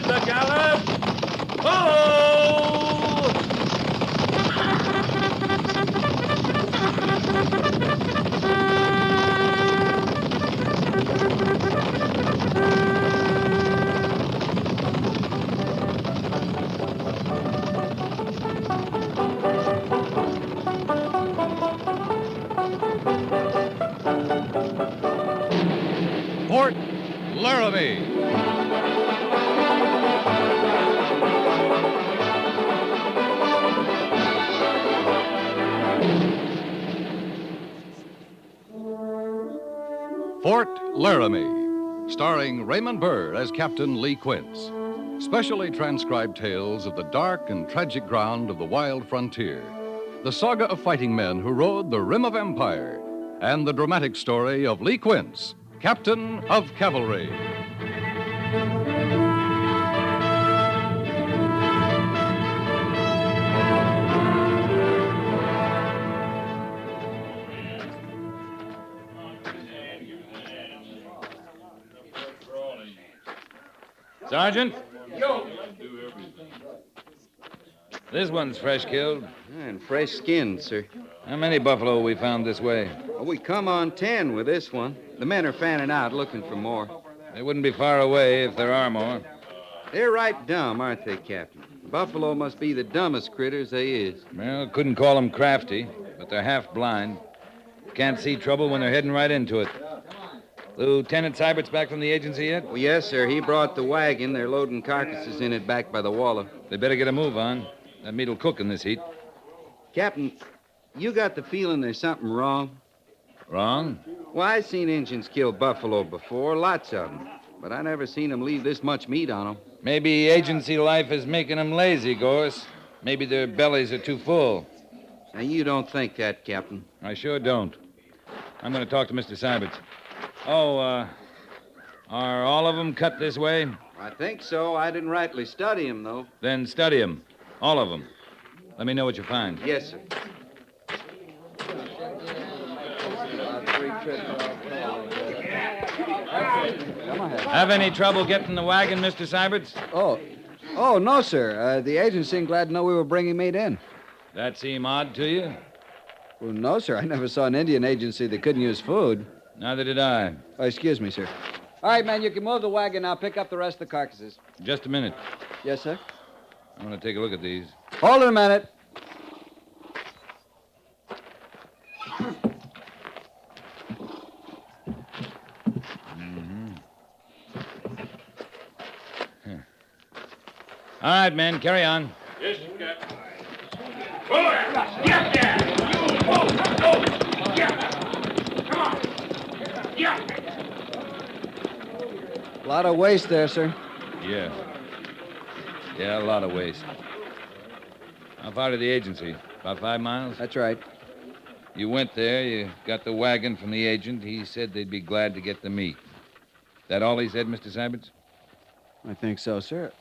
the gallop! Ho! Fort Laramie. Fort Laramie, starring Raymond Burr as Captain Lee Quince. Specially transcribed tales of the dark and tragic ground of the wild frontier. The saga of fighting men who rode the rim of empire. And the dramatic story of Lee Quince, Captain of Cavalry. Sergeant? This one's fresh killed. And fresh skinned, sir. How many buffalo we found this way? Well, we come on 10 with this one. The men are fanning out looking for more. They wouldn't be far away if there are more. They're right dumb, aren't they, Captain? Buffalo must be the dumbest critters they is. Well, couldn't call them crafty, but they're half blind. Can't see trouble when they're heading right into it. Lieutenant Seibert's back from the agency yet? Well, yes, sir. He brought the wagon. They're loading carcasses in it back by the Walla. They better get a move on. That meat'll cook in this heat. Captain, you got the feeling there's something wrong? Wrong? Well, I've seen Injuns kill buffalo before, lots of them. But I never seen them leave this much meat on them. Maybe agency life is making them lazy, Gorse. Maybe their bellies are too full. Now, you don't think that, Captain. I sure don't. I'm going to talk to Mr. Seiberts. Oh, are all of them cut this way? I think so. I didn't rightly study them, though. Then study them. All of them. Let me know what you find. Yes, sir. Have any trouble getting the wagon, Mr. Seiberts? Oh, no, sir. The agent seemed glad to know we were bringing meat in. That seem odd to you? Well, no, sir. I never saw an Indian agency that couldn't use food. Neither did I. Oh, excuse me, sir. All right, man, you can move the wagon now. Pick up the rest of the carcasses. Just a minute. Yes, sir. I want to take a look at these. Hold it a minute. All right, men, carry on. Yes, Captain. Get there! You! Oh! Yeah! Come on! Yeah! A lot of waste there, sir. Yeah. Yeah, a lot of waste. How far to the agency? About 5 miles? That's right. You went there, you got the wagon from the agent. He said they'd be glad to get the meat. That all he said, Mr. Seiberts? I think so, sir.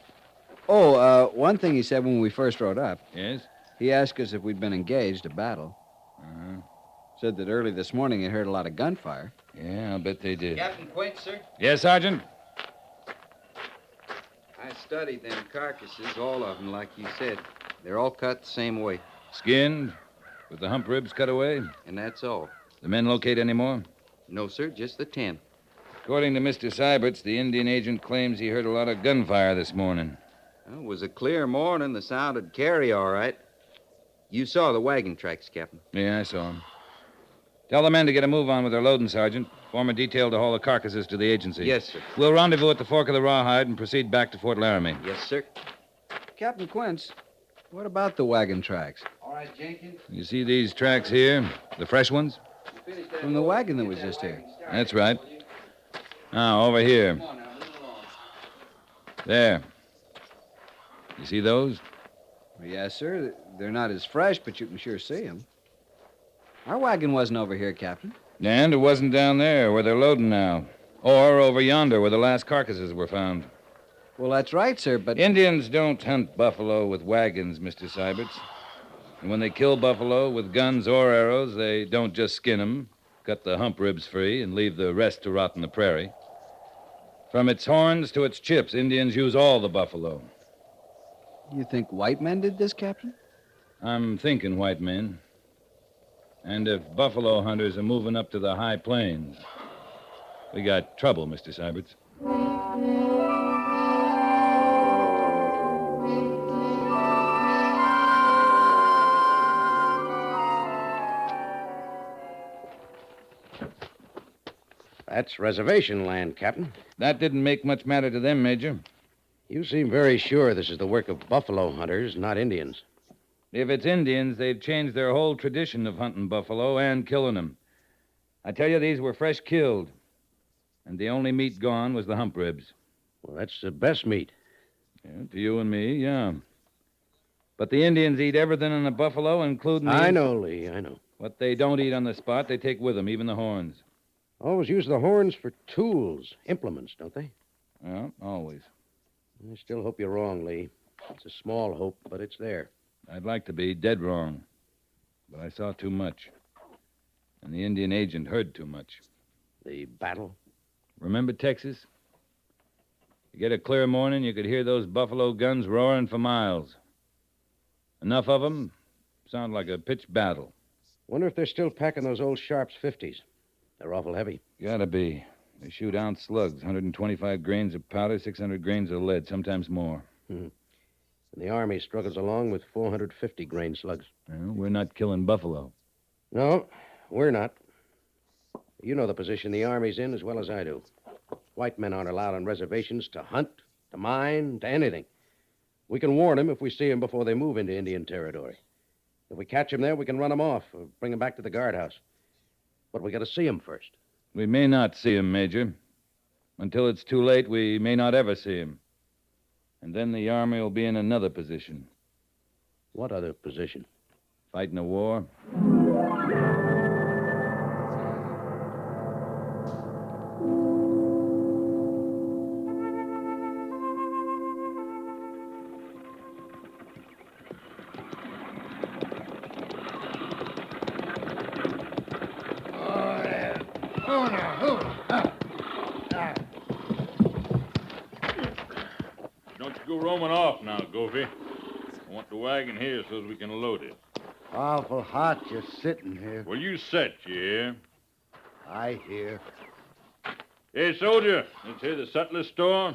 Oh, one thing he said when we first rode up. Yes? He asked us if we'd been engaged a battle. Uh-huh. Said that early this morning he'd heard a lot of gunfire. Yeah, I'll bet they did. Captain Quince, sir? Yes, Sergeant? I studied them carcasses, all of them, like you said. They're all cut the same way. Skinned? With the hump ribs cut away? And that's all. The men locate any more? No, sir, just the 10. According to Mr. Seiberts, the Indian agent claims he heard a lot of gunfire this morning. Well, it was a clear morning. The sound'd carry all right. You saw the wagon tracks, Captain. Yeah, I saw him. Tell the men to get a move on with their loading, Sergeant. Form a detail to haul the carcasses to the agency. Yes, sir. We'll rendezvous at the fork of the Rawhide and proceed back to Fort Laramie. Yes, sir. Captain Quince, what about the wagon tracks? All right, Jenkins. You see these tracks here? The fresh ones? From the wagon that was just here. That's right. Now, over here. There. You see those? Yes, sir. They're not as fresh, but you can sure see them. Our wagon wasn't over here, Captain. And it wasn't down there where they're loading now. Or over yonder where the last carcasses were found. Well, that's right, sir, but... Indians don't hunt buffalo with wagons, Mr. Seiberts. And when they kill buffalo with guns or arrows, they don't just skin them, cut the hump ribs free, and leave the rest to rot in the prairie. From its horns to its chips, Indians use all the buffalo. You think white men did this, Captain? I'm thinking white men. And if buffalo hunters are moving up to the high plains, we got trouble, Mr. Syberts. That's reservation land, Captain. That didn't make much matter to them, Major. You seem very sure this is the work of buffalo hunters, not Indians. If it's Indians, they've changed their whole tradition of hunting buffalo and killing them. I tell you, these were fresh killed. And the only meat gone was the hump ribs. Well, that's the best meat. Yeah, to you and me, yeah. But the Indians eat everything on the buffalo, including I know, Lee, I know. what they don't eat on the spot, they take with them, even the horns. Always use the horns for tools, implements, don't they? Yeah, always. I still hope you're wrong, Lee. It's a small hope, but it's there. I'd like to be dead wrong. But I saw too much. And the Indian agent heard too much. The battle? Remember Texas? You get a clear morning, you could hear those buffalo guns roaring for miles. Enough of them sound like a pitched battle. Wonder if they're still packing those old Sharps 50s. They're awful heavy. Gotta be. They shoot ounce slugs, 125 grains of powder, 600 grains of lead, sometimes more. And the Army struggles along with 450 grain slugs. Well, we're not killing buffalo. No, we're not. You know the position the Army's in as well as I do. White men aren't allowed on reservations to hunt, to mine, to anything. We can warn them if we see them before they move into Indian territory. If we catch them there, we can run them off or bring them back to the guardhouse. But we got to see them first. We may not see him, Major. Until it's too late, we may not ever see him. And then the Army will be in another position. What other position? Fighting a war. Don't you go roaming off now, Goofy. I want the wagon here so that we can load it. Awful hot just sitting here. Well, you set, you hear? I hear. Hey, soldier, this here the sutler store?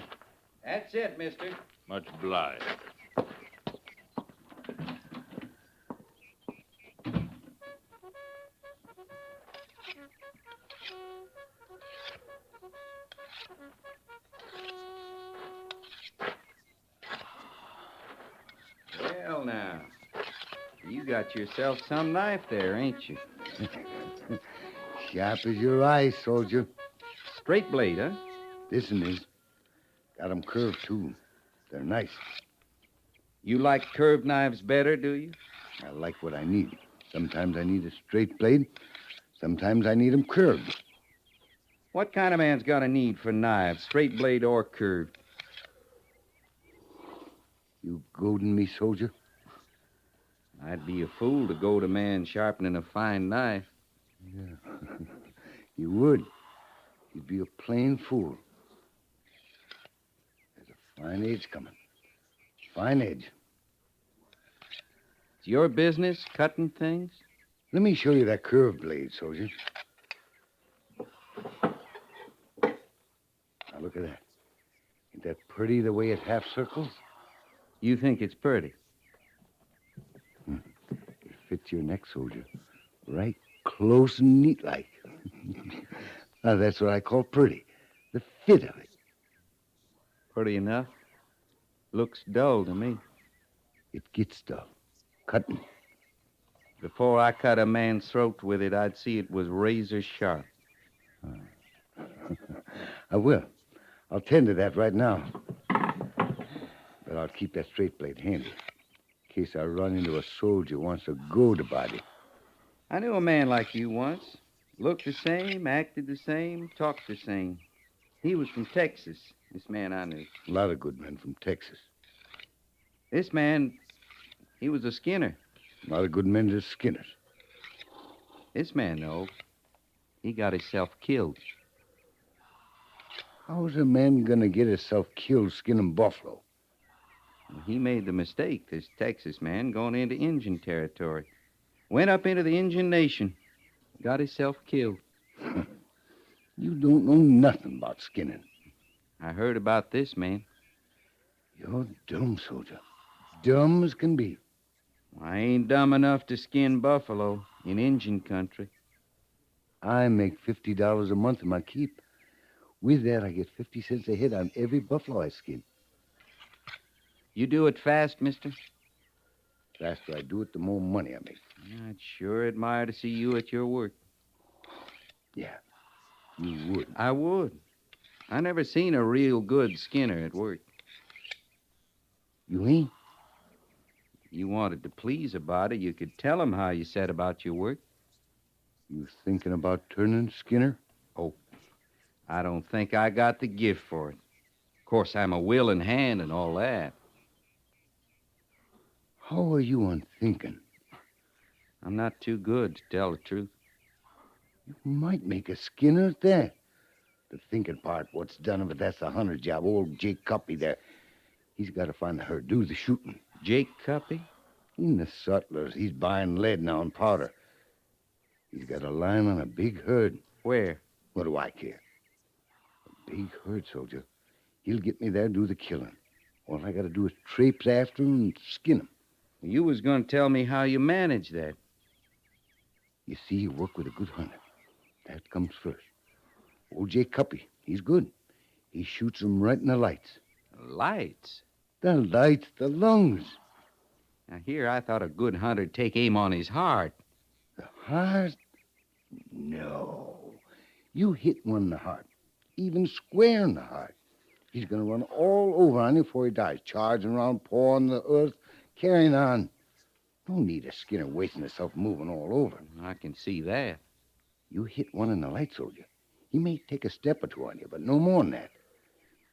That's it, mister. Much obliged. Well, now, you got yourself some knife there, ain't you? Sharp as your eyes, soldier. Straight blade, huh? This one is. Got 'em curved, too. They're nice. You like curved knives better, do you? I like what I need. Sometimes I need a straight blade. Sometimes I need 'em curved. What kind of man's got a need for knives, straight blade or curved? You goading me, soldier? I'd be a fool to goad a man sharpening a fine knife. Yeah. You would. You'd be a plain fool. There's a fine edge coming. Fine edge. It's your business, cutting things? Let me show you that curved blade, soldier. Now, look at that. Ain't that pretty the way it half circles? You think it's pretty? It fits your neck, soldier. Right close and neat like. Now, that's what I call pretty. The fit of it. Pretty enough. Looks dull to me. It gets dull. Cutting. Before I cut a man's throat with it, I'd see it was razor sharp. I will. I'll tend to that right now. But I'll keep that straight blade handy. In case I run into a soldier who wants to goad a body. I knew a man like you once. Looked the same, acted the same, talked the same. He was from Texas, this man I knew. A lot of good men from Texas. This man, he was a skinner. A lot of good men are skinners. This man, though, he got himself killed. How's a man gonna get himself killed skinning buffalo? He made the mistake, this Texas man, going into Injun territory. Went up into the Injun Nation. Got himself killed. You don't know nothing about skinning. I heard about this, man. You're dumb, soldier. Dumb as can be. I ain't dumb enough to skin buffalo in Injun country. I make $50 a month in my keep. With that, I get 50 cents a head on every buffalo I skin. You do it fast, mister? The faster I do it, the more money I make. I'd sure admire to see you at your work. Yeah, you would. I would. I never seen a real good skinner at work. You ain't? You wanted to please a body, you could tell him how you set about your work. You thinking about turning skinner? Oh, I don't think I got the gift for it. Of course, I'm a willing hand and all that. How are you on thinking? I'm not too good, to tell the truth. You might make a skinner at that. The thinking part, what's done of it, that's the hunter job. Old Jake Cuppy there. He's got to find the herd, do the shooting. Jake Cuppy? In the sutlers, he's buying lead now and powder. He's got a line on a big herd. Where? What do I care? A big herd, soldier. He'll get me there, do the killing. All I got to do is traipse after him and skin him. You was going to tell me how you manage that. You see, you work with a good hunter. That comes first. Old Jake Cuppy, he's good. He shoots them right in the lights. Lights? The lights, the lungs. Now, here I thought a good hunter'd take aim on his heart. The heart? No. You hit one in the heart, even square in the heart. He's going to run all over on you before he dies, charging around, pawing the earth, carrying on. No need a skinner wasting himself moving all over. I can see that. You hit one in the light, soldier. He may take a step or two on you, but no more than that.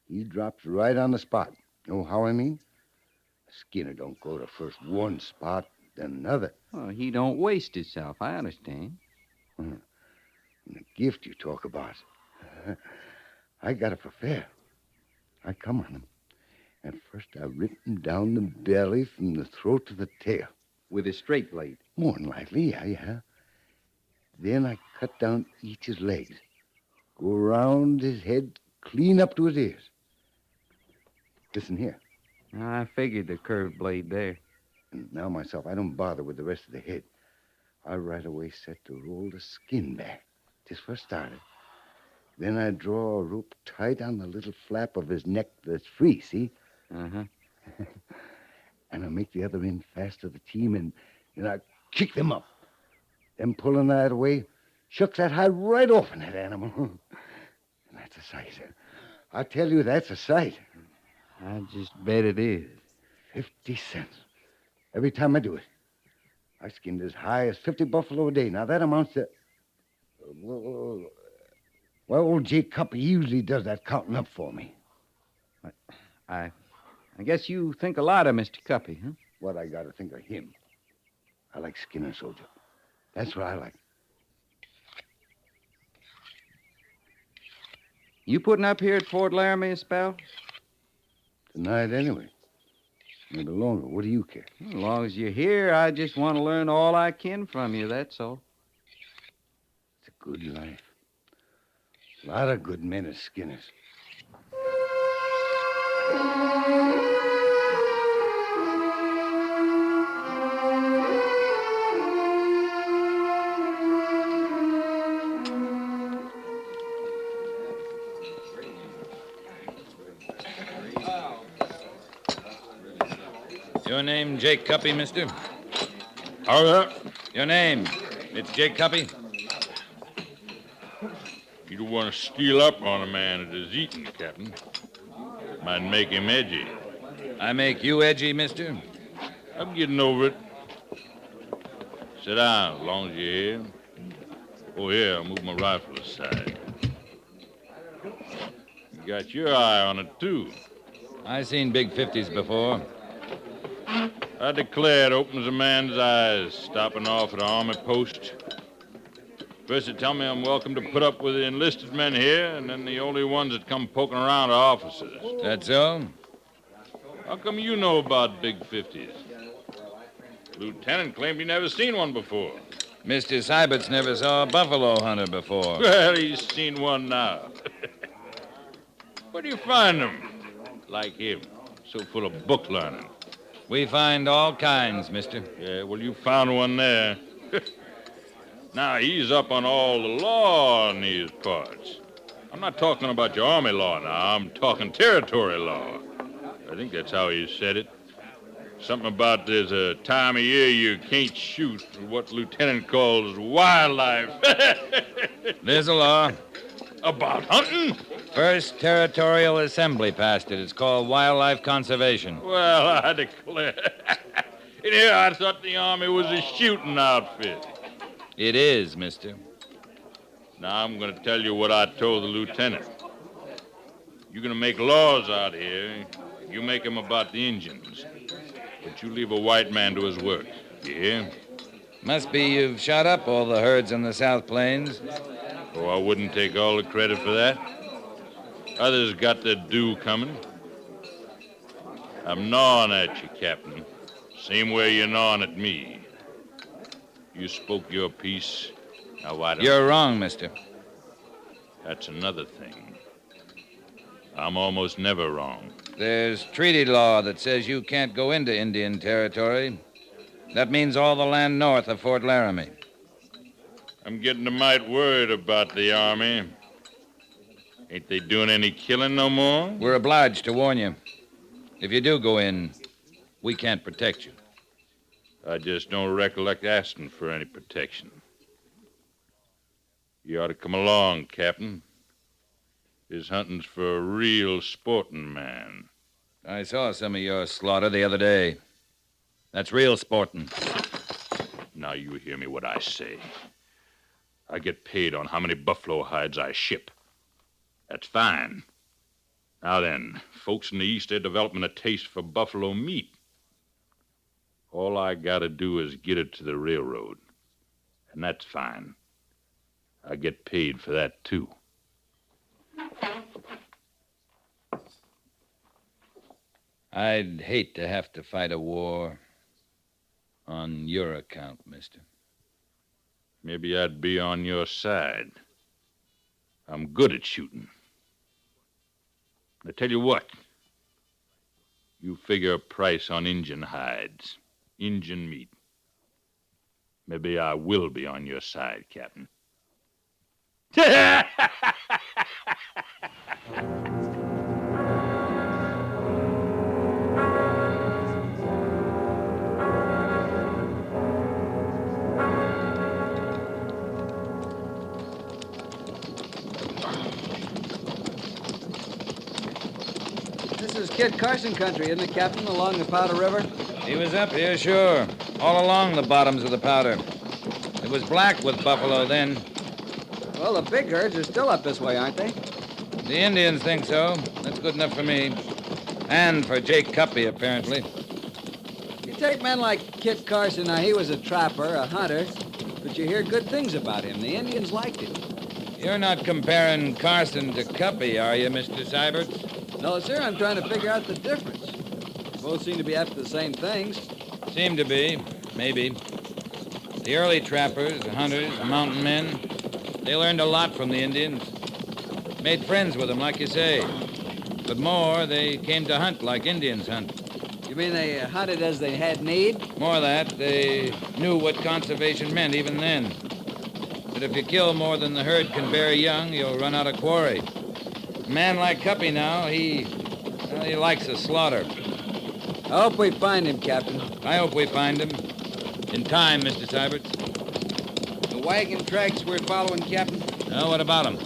He drops right on the spot. Know how I mean? A skinner don't go to first one spot, then another. Oh, he don't waste himself, I understand. And the gift you talk about. I got it for fair. I come on him. And first I rip him down the belly from the throat to the tail. With a straight blade? More than likely, yeah. Then I cut down each his legs. Go around his head, clean up to his ears. Listen here. I figured the curved blade there. And now myself, I don't bother with the rest of the head. I right away set to roll the skin back, just first started. Then I draw a rope tight on the little flap of his neck that's free, see? Uh-huh. And I make the other end fast to the team, and I kick them up. Then pulling that away, shucks that hide right off in that animal. And that's a sight. I tell you, that's a sight. I just bet it is. 50 cents. Every time I do it. I skinned as high as 50 buffalo a day. Now, that amounts to... Well, old Jake Cuppy usually does that counting up for me. I guess you think a lot of Mr. Cuppy, huh? What I got to think of him. I like skinning, soldier. That's what I like. You putting up here at Fort Laramie a spell? Tonight, anyway. Maybe longer. What do you care? As long as you're here, I just want to learn all I can from you, that's all. It's a good life. A lot of good men as skinners. Your name, Jake Cuppy, mister? How that? Your name. It's Jake Cuppy? You don't want to steal up on a man that is eating, Captain. Might make him edgy. I make you edgy, mister? I'm getting over it. Sit down as long as you're here. Oh, yeah, I'll move my rifle aside. You got your eye on it, too. I seen big 50s before. I declare it opens a man's eyes, stopping off at an army post. First they tell me I'm welcome to put up with the enlisted men here, and then the only ones that come poking around are officers. That so? How come you know about big 50s? Lieutenant claimed he never seen one before. Mr. Sybert's never saw a buffalo hunter before. Well, he's seen one now. Where do you find them? Like him, so full of book learning. We find all kinds, mister. Yeah, well, you found one there. Now, he's up on all the law in these parts. I'm not talking about your army law now. I'm talking territory law. I think that's how he said it. Something about there's a time of year you can't shoot what Lieutenant calls wildlife. There's a law. About hunting? First Territorial Assembly passed it. It's called Wildlife Conservation. Well, I declare. In here, I thought the Army was a shooting outfit. It is, mister. Now, I'm going to tell you what I told the lieutenant. You're going to make laws out here. You make them about the Indians. But you leave a white man to his work. You hear? Must be you've shot up all the herds in the South Plains. Oh, I wouldn't take all the credit for that. Others got their due coming. I'm gnawing at you, Captain. Same way you're gnawing at me. You spoke your piece. Now, why don't You're wrong, mister. That's another thing. I'm almost never wrong. There's treaty law that says you can't go into Indian territory. That means all the land north of Fort Laramie. I'm getting a mite worried about the Army. Ain't they doing any killing no more? We're obliged to warn you. If you do go in, we can't protect you. I just don't recollect asking for any protection. You ought to come along, Captain. This hunting's for a real sporting man. I saw some of your slaughter the other day. That's real sporting. Now you hear me what I say. I get paid on how many buffalo hides I ship. That's fine. Now then, folks in the East, they're developing a taste for buffalo meat. All I gotta do is get it to the railroad. And that's fine. I get paid for that, too. I'd hate to have to fight a war on your account, mister. Maybe I'd be on your side. I'm good at shooting. I tell you what. You figure a price on Injun hides, Injun meat. Maybe I will be on your side, Captain. This is Kit Carson country, isn't it, Captain, along the Powder River? He was up here, sure. All along the bottoms of the Powder. It was black with buffalo then. Well, the big herds are still up this way, aren't they? The Indians think so. That's good enough for me. And for Jake Cuppy, apparently. You take men like Kit Carson, now he was a trapper, a hunter, but you hear good things about him. The Indians liked him. You're not comparing Carson to Cuppy, are you, Mr. Sybert? No, sir, I'm trying to figure out the difference. Both seem to be after the same things. Seem to be, maybe. The early trappers, the hunters, the mountain men, they learned a lot from the Indians. Made friends with them, like you say. But more, they came to hunt like Indians hunt. You mean they hunted as they had need? More of that, they knew what conservation meant even then. That if you kill more than the herd can bear young, you'll run out of quarry. A man like Cuppy now, he likes a slaughter. I hope we find him, Captain. I hope we find him. In time, Mr. Sybert. The wagon tracks we're following, Captain? Now, what about them?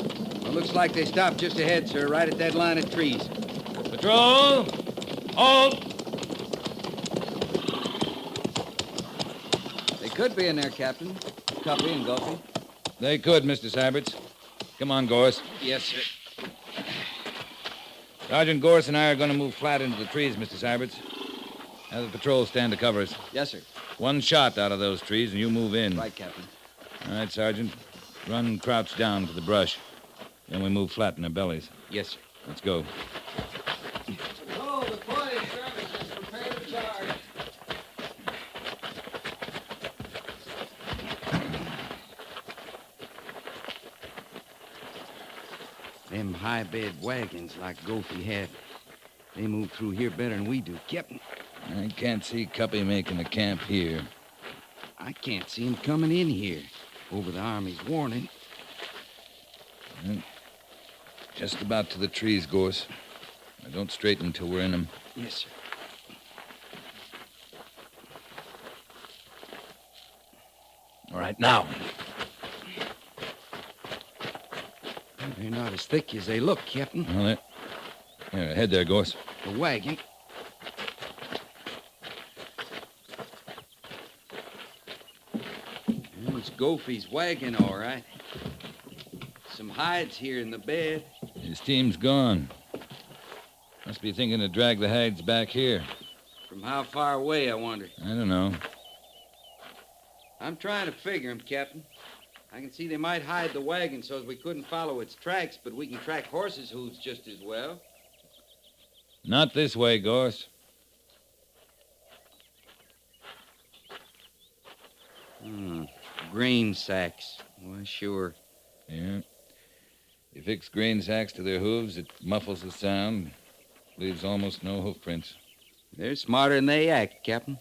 Well, looks like they stopped just ahead, sir, right at that line of trees. Patrol! Halt! They could be in there, Captain. Cuppy and Gulpy. They could, Mr. Syberts. Come on, Gorse. Yes, sir. Sergeant Gorse and I are going to move flat into the trees, Mr. Syberts. Have the patrol stand to cover us. Yes, sir. One shot out of those trees and you move in. Right, Captain. All right, Sergeant. Run crouch down to the brush. Then we move flat in their bellies. Yes, sir. Let's go. Oh, the boys, skirmishers, prepare to charge. Them high-bed wagons like Gophie had, they move through here better than we do, Captain. I can't see Cuppy making a camp here. I can't see him coming in here over the Army's warning. Just about to the trees, Gorse. Now, don't straighten until we're in them. Yes, sir. All right, now. They're not as thick as they look, Captain. Well, here, ahead there, Gorse. The wagon. Well, it's Gophie's wagon, all right. Some hides here in the bed. His team's gone. Must be thinking to drag the hides back here. From how far away, I wonder? I don't know. I'm trying to figure 'em, Captain. I can see they might hide the wagon so as we couldn't follow its tracks, but we can track horses' hooves just as well. Not this way, Gorse. Grain sacks. Well, sure. Yeah. You fix grain sacks to their hooves, it muffles the sound, leaves almost no hoof prints. They're smarter than they act, Captain.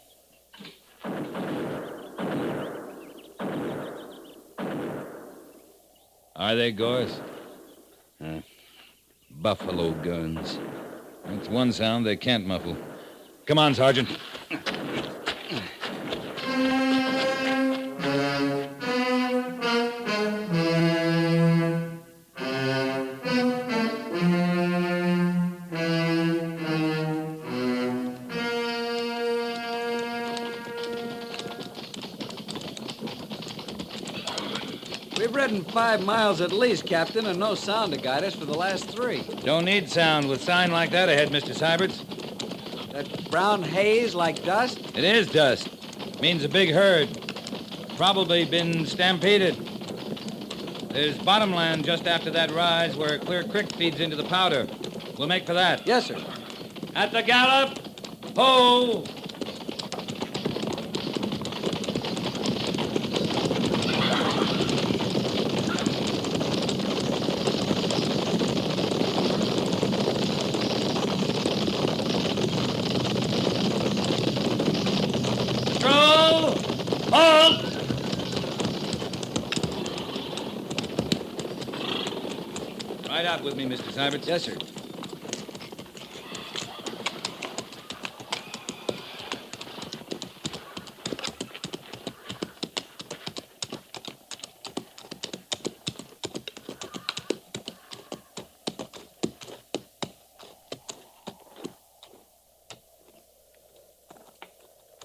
Are they, Gorse? Buffalo guns. That's one sound they can't muffle. Come on, Sergeant. We've ridden 5 miles at least, Captain, and no sound to guide us for the last 3. Don't need sound with sign like that ahead, Mr. Syberts. That brown haze like dust? It is dust. Means a big herd. Probably been stampeded. There's bottomland just after that rise where Clear Creek feeds into the Powder. We'll make for that. Yes, sir. At the gallop! Ho! Patrol! Halt! Ride out with me, Mr. Syberts. Yes, sir.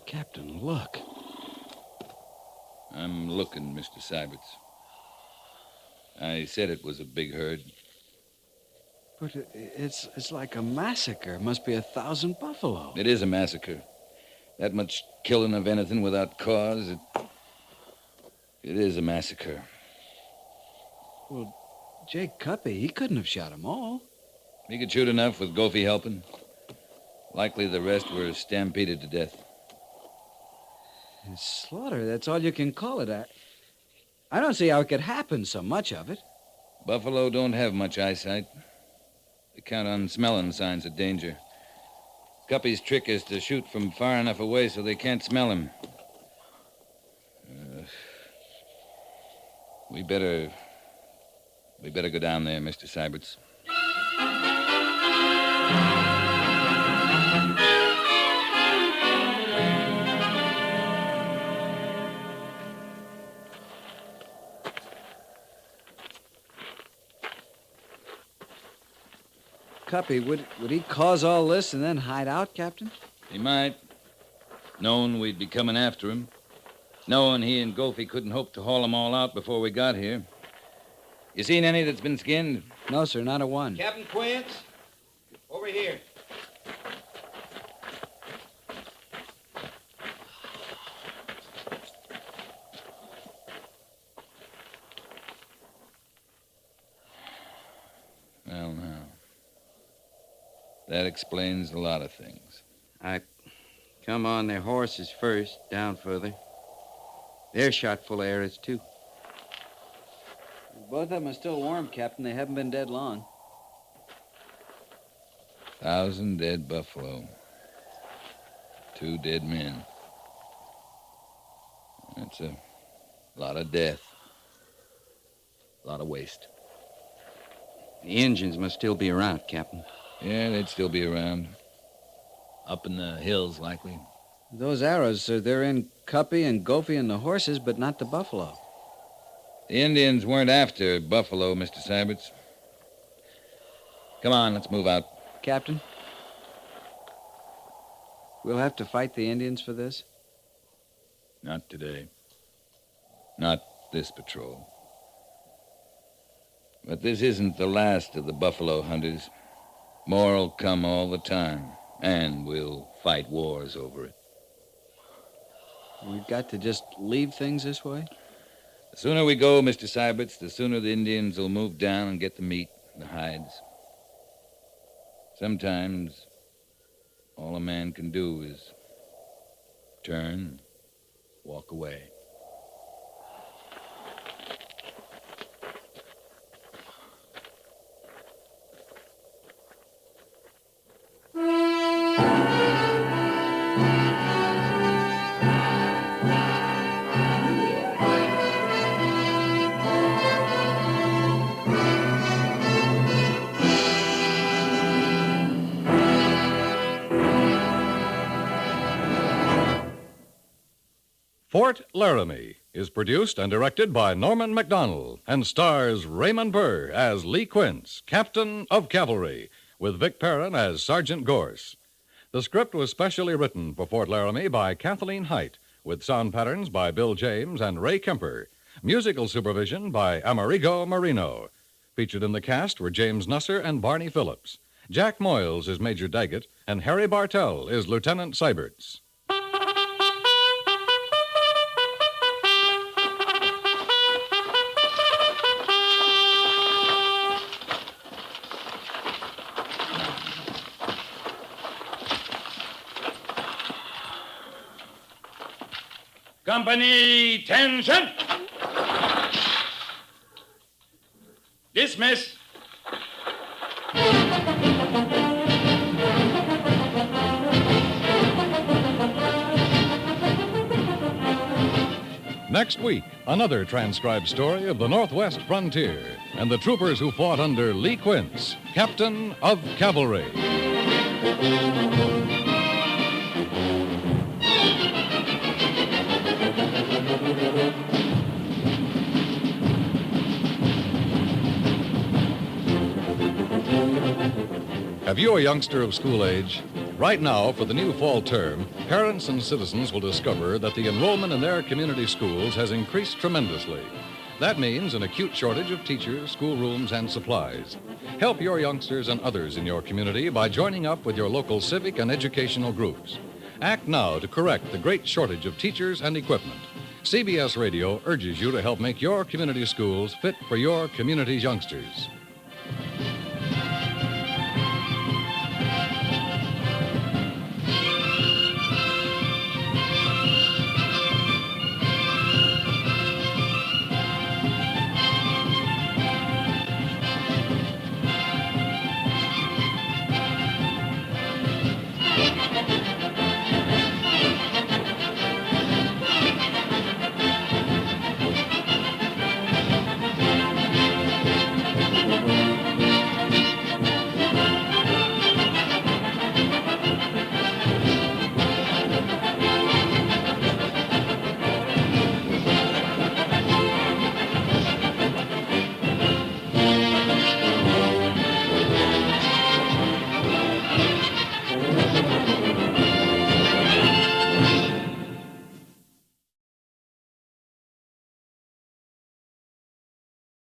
Captain, look. I'm looking, Mr. Syberts. I said it was a big herd. But it's like a massacre. Must be 1,000 buffalo. It is a massacre. That much killing of anything without cause, it is a massacre. Well, Jake Cuppy, he couldn't have shot 'em all. He could shoot enough with Gophie helping. Likely the rest were stampeded to death. Slaughter, that's all you can call it. I don't see how it could happen, so much of it. Buffalo don't have much eyesight. They count on smelling signs of danger. Cuppy's trick is to shoot from far enough away so they can't smell him. We better go down there, Mr. Syberts. Cuppy, would he cause all this and then hide out, Captain? He might. Knowing we'd be coming after him. Knowing he and Gophie couldn't hope to haul them all out before we got here. You seen any that's been skinned? No, sir, not a one. Captain Quince, over here. Well, now. That explains a lot of things. Come on their horses first, down further. They're shot full of arrows, too. Both of them are still warm, Captain. They haven't been dead long. 1,000 dead buffalo. 2 dead men. That's a lot of death. A lot of waste. The Indians must still be around, Captain. Yeah, they'd still be around. Up in the hills, likely. Those arrows, sir, they're in Cuppy and Gophie and the horses, but not the buffalo. The Indians weren't after buffalo, Mr. Syberts. Come on, let's move out. Captain? We'll have to fight the Indians for this? Not today. Not this patrol. But this isn't the last of the buffalo hunters. More'll come all the time, and we'll fight wars over it. We've got to just leave things this way? The sooner we go, Mr. Syberts, the sooner the Indians will move down and get the meat and the hides. Sometimes all a man can do is turn, walk away. Fort Laramie is produced and directed by Norman Macdonnell and stars Raymond Burr as Lee Quince, Captain of Cavalry, with Vic Perrin as Sergeant Gorse. The script was specially written for Fort Laramie by Kathleen Height, with sound patterns by Bill James and Ray Kemper. Musical supervision by Amerigo Marino. Featured in the cast were James Nusser and Barney Phillips. Jack Moyles is Major Daggett, and Harry Bartell is Lieutenant Syberts. Company, tension! Dismiss. Next week, another transcribed story of the Northwest frontier and the troopers who fought under Lee Quince, Captain of Cavalry. Have you a youngster of school age? Right now, for the new fall term, parents and citizens will discover that the enrollment in their community schools has increased tremendously. That means an acute shortage of teachers, schoolrooms, and supplies. Help your youngsters and others in your community by joining up with your local civic and educational groups. Act now to correct the great shortage of teachers and equipment. CBS Radio urges you to help make your community schools fit for your community's youngsters.